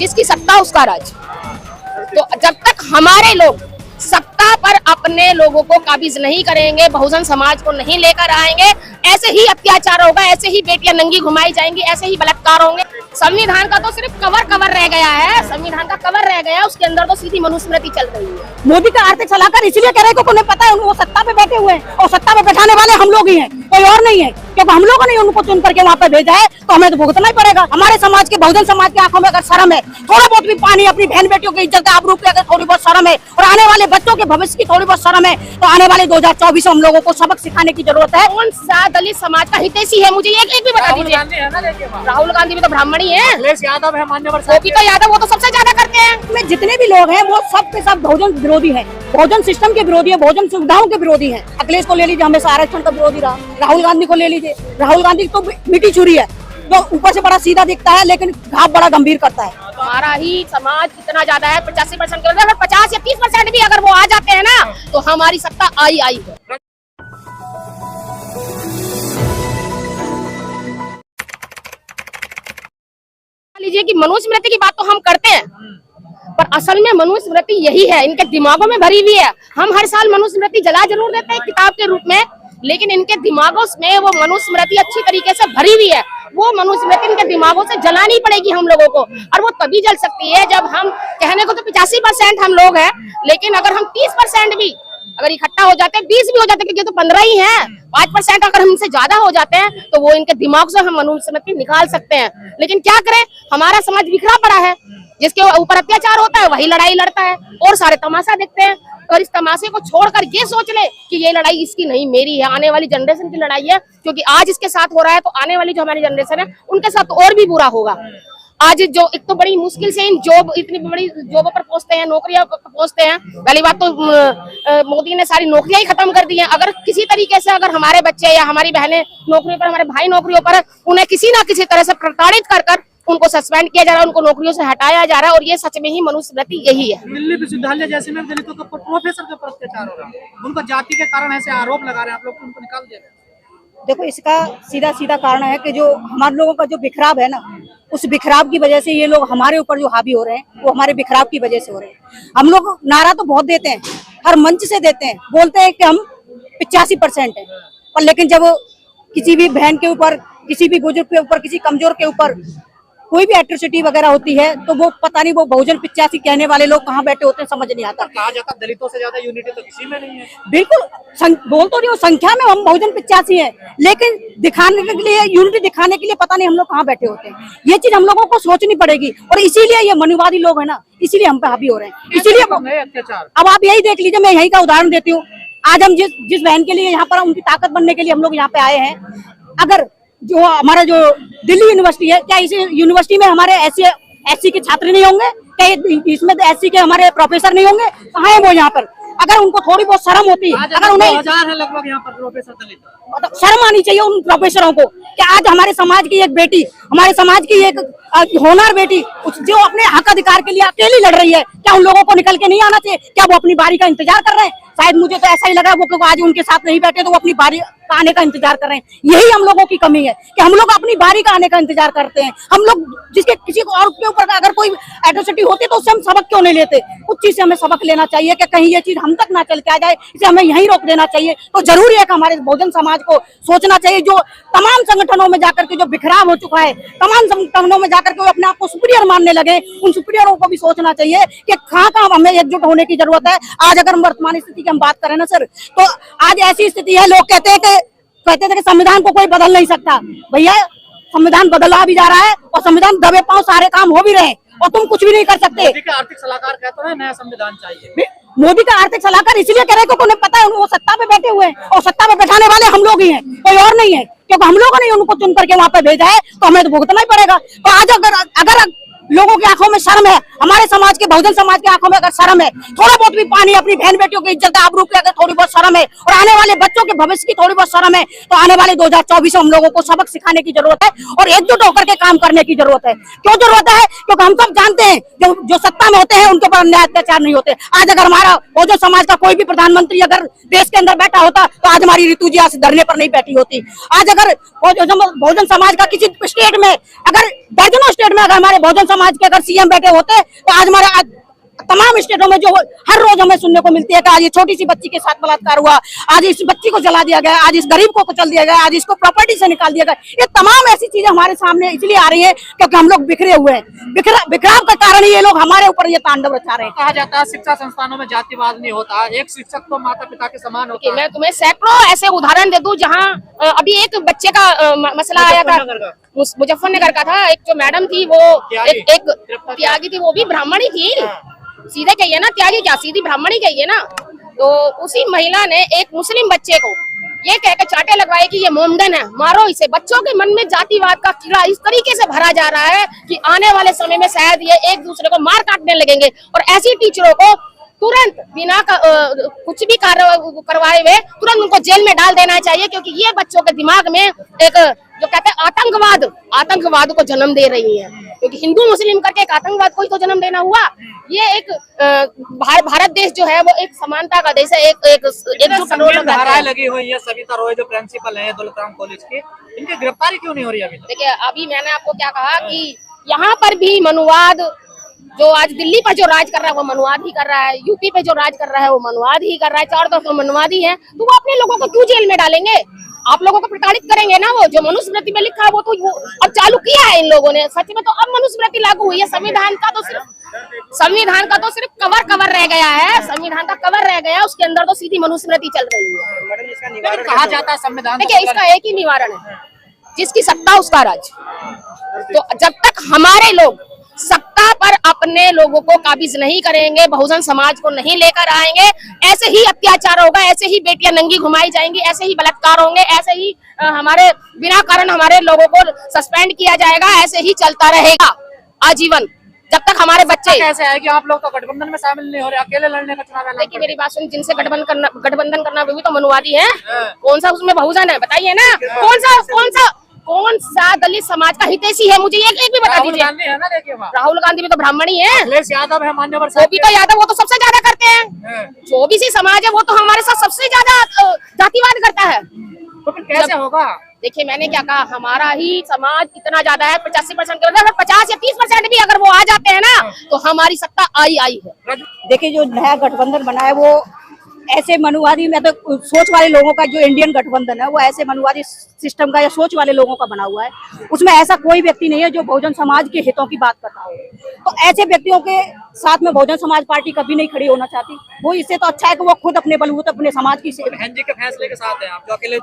जिसकी सत्ता उसका राज। तो जब तक हमारे लोग सत्ता पर अपने लोगों को काबिज नहीं करेंगे, बहुजन समाज को नहीं लेकर आएंगे, ऐसे ही अत्याचार होगा, ऐसे ही बेटियां नंगी घुमाई जाएंगी, ऐसे ही बलात्कार होंगे। संविधान का तो सिर्फ कवर रह गया है, संविधान का कवर रह गया है, उसके अंदर तो सीधी मनुस्मृति चल रही है। मोदी का आर्थिक सलाहकार इसलिए कह रहे हैं, उन्हें पता है वो सत्ता पे बैठे हुए हैं और सत्ता पे बैठाने वाले हम लोग ही हैं, कोई और नहीं है। क्योंकि हम लोगों ने उनको चुन करके वहाँ पे भेजा है, तो हमें तो भुगतना ही पड़ेगा। हमारे समाज के, बहुजन समाज की आंखों में अगर शर्म है, थोड़ा बहुत भी पानी, अपनी बहन बेटियों की इज्जत, आबरू की अगर थोड़ी बहुत शर्म है, और आने वाले बच्चों के भविष्य की थोड़ी बहुत शर्म है, तो आने वाले 2024 हम लोगों को सबक सिखाने की जरूरत है। कौन सा दलित समाज का हितैषी है, मुझे एक भी बता दीजिए। राहुल गांधी भी तो ब्राह्मण ही है, यादव है, मान्यवर गोपी तो यादव, वो तो सबसे ज्यादा करते हैं। जितने भी लोग हैं वो सब के सब बहुजन विरोधी हैं, बहुजन सिस्टम के विरोधी है, बहुजन सुविधाओं के विरोधी हैं। अखिलेश को ले लीजिए, हमेशा आरक्षण का विरोधी रहा। राहुल गांधी को ले लीजिए, राहुल गांधी तो मिट्टी छुरी है, जो ऊपर से बड़ा सीधा दिखता है लेकिन घाव बड़ा गंभीर करता है। हमारा ही समाज कितना ज्यादा है, 85% के अगर 50 या 30% भी अगर वो आ जाते हैं ना, तो हमारी सत्ता आई है। लीजिए कि मनुस्मृति की बात तो हम करते हैं, पर असल में मनुस्मृति यही है, इनके दिमागों में भरी हुई है। हम हर साल मनुस्मृति जला जरूर देते हैं किताब के रूप में, लेकिन इनके दिमागों में वो मनुस्मृति अच्छी तरीके से भरी हुई है। वो मनुस्मृति इनके दिमागों से जलानी पड़ेगी हम लोगों को, और वो तभी जल सकती है जब हम, कहने को तो 85% हम लोग हैं, लेकिन अगर हम 30% भी अगर इकट्ठा हो जाते हैं, 20 भी हो जाते हैं, क्योंकि तो 15 ही हैं, 5% अगर हमसे ज्यादा हो जाते हैं, तो वो इनके दिमाग से हम मनुस्मृति निकाल सकते हैं। लेकिन क्या करें, हमारा समाज बिखरा पड़ा है, जिसके ऊपर अत्याचार होता है वही लड़ाई लड़ता है, और सारे तमाशा देखते हैं। और इस तमाशे को छोड़कर ये सोच ले कि ये लड़ाई इसकी नहीं, मेरी है, आने वाली जनरेशन की लड़ाई है, क्योंकि आज इसके साथ हो रहा है तो आने वाली जो हमारी जनरेशन है उनके साथ और भी बुरा होगा। आज जो एक तो बड़ी मुश्किल से इन जॉब, इतनी बड़ी जॉबों पर पहुंचते हैं, नौकरियां पहुंचते हैं। पहली बात तो मोदी ने सारी नौकरियां ही खत्म कर दी हैं। अगर किसी तरीके से अगर हमारे बच्चे या हमारी बहनें नौकरियों पर, हमारे भाई नौकरियों पर, उन्हें किसी ना किसी तरह से प्रताड़ित कर उनको सस्पेंड किया जा रहा है, उनको नौकरियों से हटाया जा रहा है, और ये सच में ही मनुस्मृति यही है। दिल्ली विश्वविद्यालय जैसे में दलितों के ऊपर प्रोफेसर के ऊपर अत्याचार हो रहा है, उनको जाति के कारण ऐसे आरोप लगा रहे हैं, आप लोग उनको निकाल दे रहे हैं। देखो, इसका सीधा सीधा कारण है कि जो हमारे लोगों का जो बिखराव है ना, उस बिखराव की वजह से ये लोग हमारे ऊपर जो हावी हो रहे हैं, वो हमारे बिखराव की वजह से हो रहे हैं। हम लोग नारा तो बहुत देते हैं, हर मंच से देते हैं, बोलते हैं कि हम 85% है, पर लेकिन जब किसी भी बहन के ऊपर, किसी भी बुजुर्ग के ऊपर, किसी कमजोर के ऊपर कोई भी एट्रोसिटी वगैरह होती है, तो वो पता नहीं वो बहुजन 85 कहने वाले लोग कहाँ बैठे होते हैं, समझ नहीं आता। कहा जाता दलितों से ज्यादा यूनिटी तो किसी में नहीं है। बिल्कुल, बोल तो नहीं हो, संख्या में हम बहुजन 85 है, लेकिन दिखाने के लिए, यूनिटी दिखाने के लिए पता नहीं हम लोग कहाँ बैठे होते हैं। ये चीज हम लोगों को सोचनी पड़ेगी, और इसीलिए ये मनुवादी लोग है ना, इसीलिए हम पे हावी हो रहे हैं। इसीलिए अब आप यही देख लीजिए, मैं यही का उदाहरण देती हूँ। आज हम जिस बहन के लिए यहाँ पर, उनकी ताकत बनने के लिए हम लोग यहाँ पे आए हैं। अगर जो हमारा जो दिल्ली यूनिवर्सिटी है, क्या इस यूनिवर्सिटी में हमारे एससी के छात्र नहीं होंगे? क्या इसमें एससी के हमारे प्रोफेसर नहीं होंगे? कहाँ है वो यहाँ पर? अगर उनको थोड़ी बहुत शर्म होती, अगर उन्हें 2000 है लगभग यहाँ पर प्रोफेसर दलित, मतलब शर्म आनी चाहिए उन प्रोफेसरों को कि आज हमारे समाज की एक बेटी, हमारे समाज की एक होनहार बेटी, जो अपने हक अधिकार के लिए अकेली लड़ रही है, क्या उन लोगों को निकल के नहीं आना चाहिए? क्या वो अपनी बारी का इंतजार कर रहे हैं? शायद मुझे तो ऐसा ही लगा, वो क्योंकि आज उनके साथ नहीं बैठे तो वो अपनी बारी आने का इंतजार कर रहे हैं। यही हम लोगों की कमी है कि हम लोग अपनी बारी का आने का इंतजार करते हैं। हम लोग जिसके किसी को और के ऊपर अगर कोई एट्रोसिटी होती है तो उससे हम सबक क्यों नहीं लेते? उस चीज से हमें सबक लेना चाहिए कि कहीं ये चीज हम तक ना चल के आ जाए, इसे हमें यहीं रोक देना चाहिए। तो जरूरी है कि हमारे बहुजन समाज को सोचना चाहिए, जो तमाम संगठनों में जाकर के जो बिखराव हो चुका है, तमाम संगठनों में जाकर के अपने आप को सुपीरियर मानने लगे, उन सुपीरियरों को भी सोचना चाहिए कि कहाँ हमें एकजुट होने की जरूरत है। आज अगर वर्तमान स्थिति की हम बात करें ना सर, तो आज ऐसी स्थिति है, लोग कहते थे कि संविधान को कोई बदल नहीं सकता। भैया, संविधान बदला भी जा रहा है और संविधान दबे पांव सारे काम हो भी रहे हैं, और तुम कुछ भी नहीं कर सकते। मोदी के आर्थिक सलाहकार कहते हैं नया संविधान चाहिए। मोदी का आर्थिक सलाहकार इसलिए कह रहे हैं क्योंकि उन्हें पता है वो सत्ता पे बैठे हुए हैं, और सत्ता पे बैठाने वाले हम लोग ही हैं, कोई और नहीं है। क्योंकि हम लोगों ने उनको चुन करके वहाँ पे भेजा है, तो हमें तो भुगतना ही पड़ेगा। तो आज अगर लोगों की आंखों में शर्म है, हमारे समाज के, बहुजन समाज के आंखों में अगर शर्म है, थोड़ा बहुत भी पानी, अपनी बहन बेटियों की इज्जत आबरू की अगर थोड़ी बहुत शर्म है, और आने वाले बच्चों के भविष्य की थोड़ी बहुत शर्म है, तो आने वाले 2024 में हम लोगों को सबक सिखाने की जरूरत है और एकजुट होकर के काम करने की जरूरत है। क्यों जरूरत है? क्योंकि हम सब जानते हैं जो सत्ता में होते हैं उनके ऊपर अन्याय अत्याचार नहीं होते। आज अगर हमारा बहुजन समाज का कोई भी प्रधानमंत्री अगर देश के अंदर बैठा होता तो आज हमारी ऋतु जी आज धरने पर नहीं बैठी होती। आज अगर बहुजन समाज का किसी स्टेट में, अगर दर्जनों स्टेट में अगर हमारे बहुजन समाज के अगर सीएम बैठे होते तो आज हमारे तमाम स्टेटों में जो हर रोज हमें सुनने को मिलती है कि आज ये छोटी सी बच्ची के साथ बलात्कार हुआ, आज इस बच्ची को जला दिया गया, आज इस गरीब को कुचल दिया गया, आज इसको प्रॉपर्टी से निकाल दिया गया। ये तमाम ऐसी चीजें हमारे सामने इसलिए आ रही है क्योंकि हम लोग बिखरे हुए हैं। बिखराव का कारण ये लोग हमारे ऊपर ये तांडव रचा रहे हैं। कहा जाता है शिक्षा संस्थानों में जातिवाद नहीं होता, एक शिक्षक तो माता पिता के समान होता है। मैं तुम्हें सैकड़ों ऐसे उदाहरण दे दूं जहाँ अभी एक बच्चे का मसला आया था, मुजफ्फरनगर का था। एक जो मैडम थी वो एक त्यागी थी, वो भी ब्राह्मणी थी, सीधे कहिए ना, त्यागी क्या, सीधी ब्राह्मणी कहिए ना। तो उसी महिला ने एक मुस्लिम बच्चे को ये कहकर चाटे लगवाए कि ये मोमडन है, मारो इसे। बच्चों के मन में जातिवाद का कीड़ा इस तरीके से भरा जा रहा है कि आने वाले समय में शायद ये एक दूसरे को मार काटने लगेंगे। और ऐसी टीचरों को तुरंत बिना कुछ भी करवाए हुए तुरंत उनको जेल में डाल देना चाहिए, क्योंकि ये बच्चों के दिमाग में एक जो कहते हैं आतंकवाद को जन्म दे रही है। क्योंकि हिंदू मुस्लिम करके एक आतंकवाद को ही तो जन्म देना हुआ। ये एक भारत देश जो है वो एक समानता का देश है, एक धाराएं लगी हुई है। सविता रॉय जो प्रिंसिपल है दौलतराम कॉलेज की, इनकी गिरफ्तारी क्यों नहीं हो रही अभी? देखिए अभी मैंने आपको क्या कहा कि यहाँ पर भी मनुवाद, जो आज दिल्ली पर जो राज कर रहा है वो मनुवाद ही कर रहा है, यूपी पे जो राज कर रहा है वो मनुवाद ही कर रहा है, चारों तरफ तो मनुवाद ही है। तो वो अपने लोगों को क्यों जेल में डालेंगे? आप लोगों को प्रताड़ित करेंगे ना। वो जो मनुस्मृति में लिखा है वो तो अब चालू किया है इन लोगों ने। सच में तो अब मनुस्मृति लागू हुई है, संविधान का तो सिर्फ कवर रह गया है, संविधान का कवर रह गया, उसके अंदर तो सीधी मनुस्मृति चल रही है। कहा जाता है संविधान, देखिए इसका एक ही निवारण है, जिसकी सत्ता उसका राज। तो जब तक हमारे लोग सत्ता पर अपने लोगों को काबिज नहीं करेंगे, बहुजन समाज को नहीं लेकर आएंगे, ऐसे ही अत्याचार होगा, ऐसे ही बेटियां नंगी घुमाई जाएंगी, ऐसे ही बलात्कार होंगे, ऐसे ही हमारे बिना कारण हमारे लोगों को सस्पेंड किया जाएगा, ऐसे ही चलता रहेगा आजीवन जब तक हमारे बच्चे। कैसे है कि आप लोग तो गठबंधन में शामिल नहीं हो रहे, अकेले लड़ने का चुनाव है? देखिए मेरी बात सुन, जिनसे गठबंधन करना वो भी तो मनुवादी है। कौन सा उसमें बहुजन है बताइए ना? कौन सा दलित समाज का हितैषी है? मुझे एक भी बता दीजिए। राहुल गांधी भी तो ब्राह्मणी है, अखिलेश यादव है, मान्यवर वो भी तो यादव, वो तो सबसे ज्यादा करते हैं। जो भी सी समाज है वो तो हमारे साथ सबसे ज्यादा जातिवाद करता है। तो फिर कैसे होगा? देखिए मैंने क्या कहा, हमारा ही समाज इतना ज्यादा है, 85% के अगर 50 या 30% भी अगर वो आ जाते हैं ना तो हमारी सत्ता आई है। देखिए जो नया गठबंधन बना है वो ऐसे मनुवादी, मैं तो सोच वाले लोगों का, जो इंडियन गठबंधन है वो ऐसे मनुवादी सिस्टम का या सोच वाले लोगों का बना हुआ है। उसमें ऐसा कोई व्यक्ति नहीं है जो बहुजन समाज के हितों की बात करता हो। तो ऐसे व्यक्तियों के साथ में बहुजन समाज पार्टी कभी नहीं खड़ी होना चाहती। वो इससे तो अच्छा है कि वो खुद अपने बलबूते अपने समाज की सेवा। बहन जी के फैसले के साथ हैं आप, जो अकेले?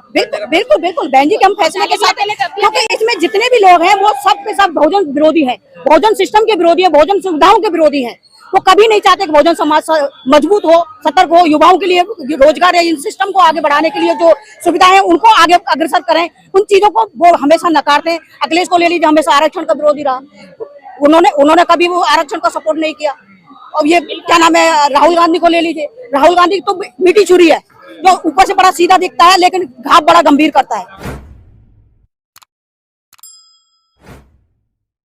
बिल्कुल बहन जी के हम फैसले के साथ हैं, क्योंकि इसमें जितने भी लोग हैं वो सब के सब बहुजन विरोधी हैं, बहुजन सिस्टम के विरोधी है, बहुजन सुविधाओं के विरोधी हैं। वो कभी नहीं चाहते कि बहुजन समाज मजबूत हो, सतर्क हो, युवाओं के लिए रोजगार या इन सिस्टम को आगे बढ़ाने के लिए जो सुविधाएं हैं उनको आगे अग्रसर करें। उन चीजों को वो हमेशा नकारते हैं। अखिलेश को ले लीजिए, हमेशा आरक्षण का विरोधी रहा, उन्होंने कभी वो आरक्षण का सपोर्ट नहीं किया। और ये क्या नाम है, राहुल गांधी को ले लीजिए, राहुल गांधी तो मीठी छुरी है, जो ऊपर से बड़ा सीधा दिखता है लेकिन घाव बड़ा गंभीर करता है।